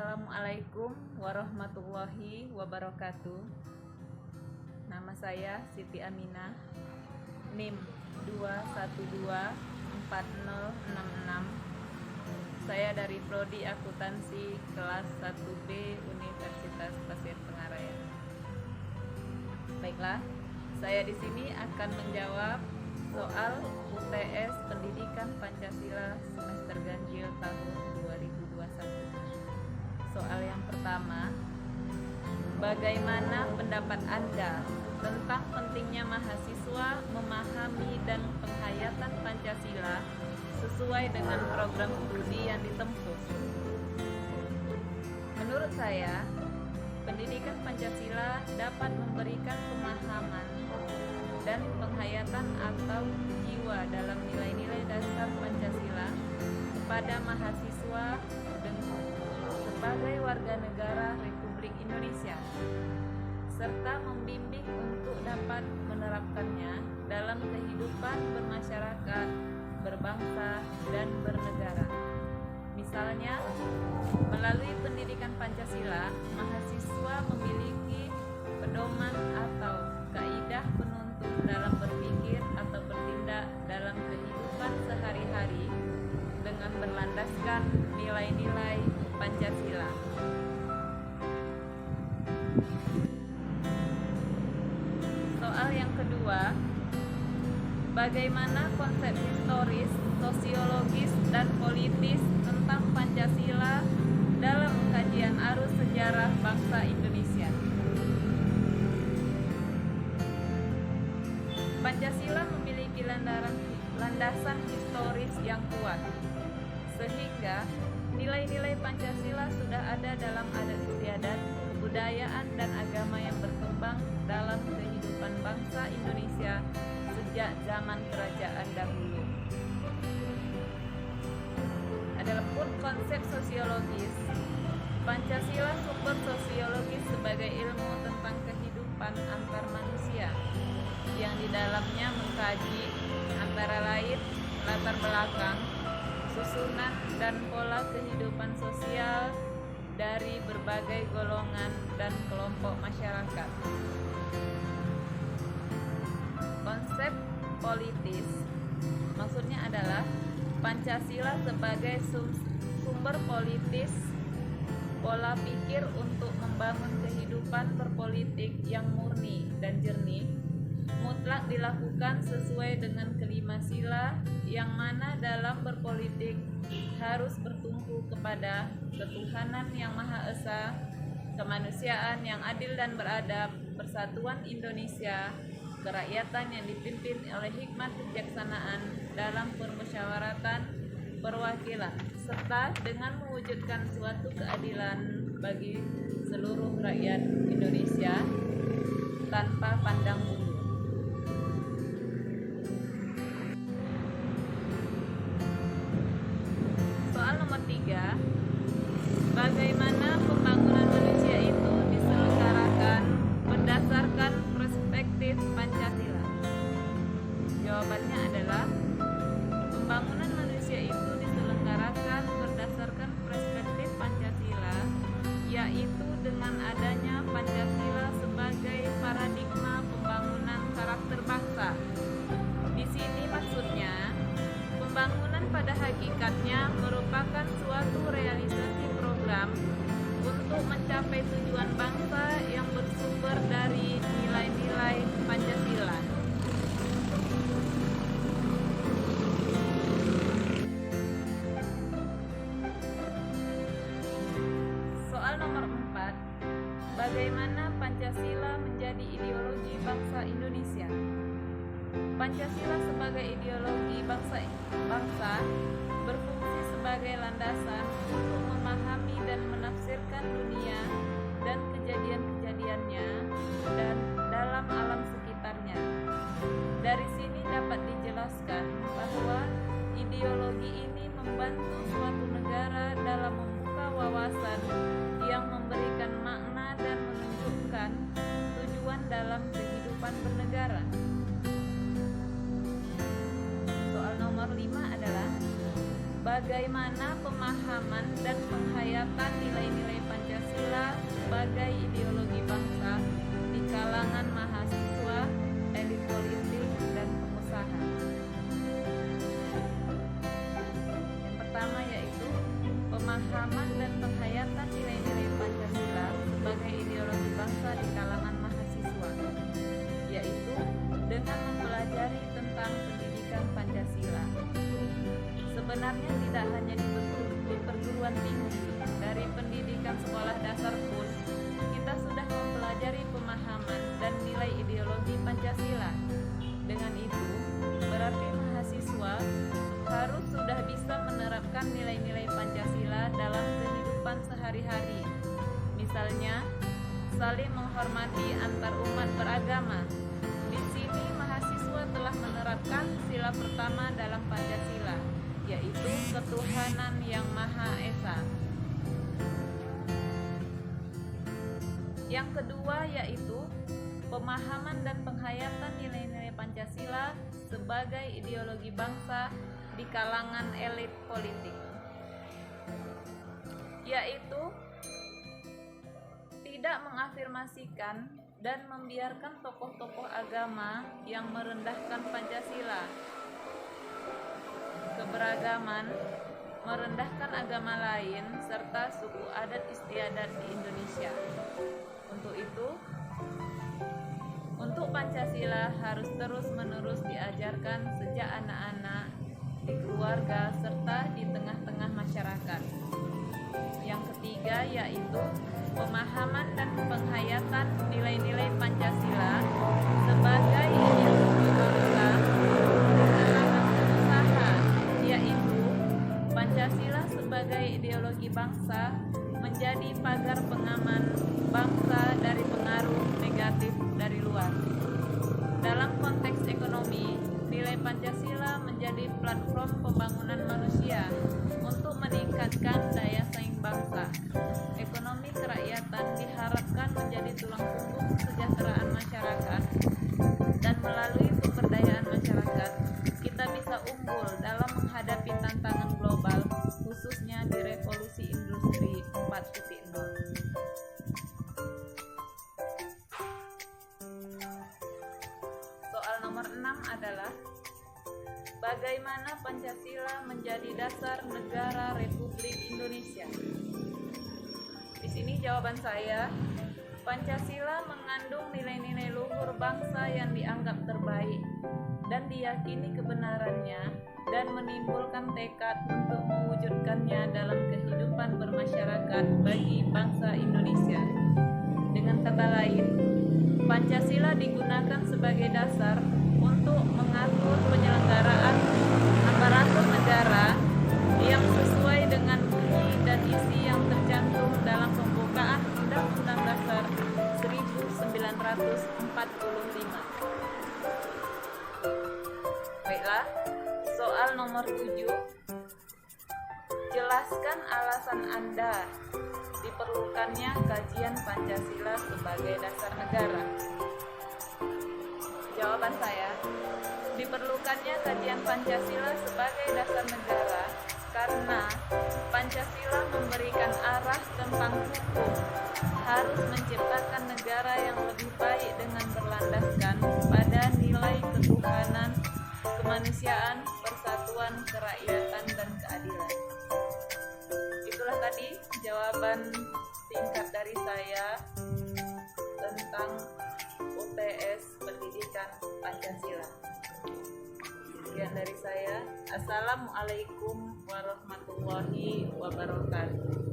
Assalamualaikum warahmatullahi wabarakatuh. Nama saya Siti Aminah, NIM 2124066. Saya dari Prodi Akuntansi kelas 1B Universitas Pasir Tengarayan. Baiklah, saya di sini akan menjawab soal UTS Pendidikan Pancasila semester ganjil tahun 2021. Soal yang pertama, bagaimana pendapat Anda tentang pentingnya mahasiswa memahami dan penghayatan Pancasila sesuai dengan program studi yang ditempuh? Menurut saya, pendidikan Pancasila dapat memberikan pemahaman dan penghayatan atau jiwa dalam nilai-nilai dasar Pancasila kepada mahasiswa sebagai warga negara Republik Indonesia, serta membimbing untuk dapat menerapkannya dalam kehidupan bermasyarakat, berbangsa, dan bernegara. Misalnya, melalui pendidikan Pancasila, mahasiswa memiliki pedoman atau kaidah penuntun dalam berpikir atau bertindak dalam kehidupan sehari-hari dengan berlandaskan nilai-nilai Pancasila. Soal yang kedua, bagaimana konsep historis, sosiologis, dan politis tentang Pancasila dalam kajian arus sejarah bangsa Indonesia? Pancasila memiliki landasan historis yang kuat, sehingga nilai-nilai Pancasila sudah ada dalam adat istiadat, kebudayaan, dan agama yang berkembang dalam kehidupan bangsa Indonesia sejak zaman kerajaan dahulu. Adapun konsep sosiologis, Pancasila sumber sosiologis sebagai ilmu tentang kehidupan antar manusia yang di dalamnya mengkaji antara lain latar belakang, susunan, dan pola kehidupan sosial dari berbagai golongan dan kelompok masyarakat. Konsep politis maksudnya adalah Pancasila sebagai sumber politis, pola pikir untuk membangun kehidupan berpolitik yang murni dan jernih, mutlak dilakukan sesuai dengan kelima sila, yang mana dalam berpolitik harus bertumpu kepada ketuhanan yang Maha Esa, kemanusiaan yang adil dan beradab, persatuan Indonesia, kerakyatan yang dipimpin oleh hikmat kebijaksanaan dalam permusyawaratan perwakilan, serta dengan mewujudkan suatu keadilan bagi seluruh rakyat Indonesia tanpa pandang bulu. Soal nomor 3, bagaimana pembangunan manusia itu diselenggarakan berdasarkan perspektif Pancasila? Jawabannya adalah pembangunan manusia itu diselenggarakan berdasarkan perspektif Pancasila, yaitu dengan adanya Pancasila sebagai paradigma pembangunan karakter bangsa. Di sini maksudnya, pembangunan pada hakikatnya merupakan suatu realisasi program untuk mencapai tujuan bangsa yang bersumber dari nilai-nilai Pancasila. Soal nomor 4, bagaimana Pancasila menjadi ideologi bangsa Indonesia? Pancasila sebagai ideologi bangsa berfungsi sebagai landasan untuk memahami dan menafsirkan dunia dan kejadian-kejadiannya dan dalam alam sekitarnya. Dari sini dapat dijelaskan bahwa ideologi ini membantu suatu negara dalam membuka wawasan yang memberikan makna dan menunjukkan tujuan dalam kehidupan bernegara. Soal nomor 5 adalah bagaimana pemahaman dan penghayatan nilai-nilai Pancasila sebagai ideologi bangsa di kalangan mahasiswa, elit politik, dan pengusaha. Yang pertama yaitu pemahaman dan penghayatan nilai-nilai Pancasila sebagai ideologi bangsa di kalangan mahasiswa, yaitu dengan mempelajari tentang pendidikan Pancasila. Sebenarnya tidak hanya di perguruan tinggi, dari pendidikan sekolah dasar pun kita sudah mempelajari pemahaman dan nilai ideologi Pancasila. Dengan itu, berarti mahasiswa harus sudah bisa menerapkan nilai-nilai Pancasila dalam kehidupan sehari-hari. Misalnya, saling menghormati antar umat beragama. Di sini mahasiswa telah menerapkan sila pertama dalam Pancasila, yaitu ketuhanan yang Maha Esa. Yang kedua yaitu pemahaman dan penghayatan nilai-nilai Pancasila sebagai ideologi bangsa di kalangan elit politik, yaitu tidak mengafirmasikan dan membiarkan tokoh-tokoh agama yang merendahkan Pancasila, keberagaman, merendahkan agama lain, serta suku adat istiadat di Indonesia. Untuk itu, untuk Pancasila harus terus-menerus diajarkan sejak anak-anak, di keluarga, serta di tengah-tengah masyarakat. Yang ketiga yaitu pemahaman dan penghayatan nilai-nilai Pancasila sebagai ideologi bangsa di kalangan pengusaha, yaitu Pancasila sebagai ideologi bangsa menjadi pagar pengaman bangsa dari pengaruh negatif dari luar. Dalam konteks ekonomi, nilai Pancasila menjadi platform pembangunan manusia untuk meningkatkan daya saing bangsa. Ekonomi kerakyatan diharapkan menjadi tulang punggung kesejahteraan masyarakat, dan melalui pemberdayaan masyarakat, kita bisa unggul dalam menghadapi tantangan global, khususnya di revolusi industri 4.0. Soal nomor 6 adalah bagaimana Pancasila menjadi dasar negara Republik Indonesia. Di sini jawaban saya, Pancasila mengandung nilai-nilai luhur bangsa yang dianggap terbaik dan diyakini kebenarannya, dan menimbulkan tekad untuk mewujudkannya dalam kehidupan bermasyarakat bagi bangsa Indonesia. Dengan kata lain, Pancasila digunakan sebagai dasar untuk mengatur penyelenggaraan aparatur negara yang sesuai dengan bunyi dan isi yang tercantum dalam pembukaan Undang-Undang Dasar 1945. Baiklah, soal nomor 7. Jelaskan alasan Anda diperlukannya kajian Pancasila sebagai dasar negara. Jawaban saya, diperlukannya kajian Pancasila sebagai dasar negara karena Pancasila memberikan arah tentang hukum, harus menciptakan negara yang lebih baik dengan berlandaskan pada nilai ketuhanan, kemanusiaan, persatuan, kerakyatan, dan keadilan. Itulah tadi jawaban singkat dari saya tentang UTS Pendidikan Pancasila. Sekian dari saya. Assalamualaikum warahmatullahi wabarakatuh.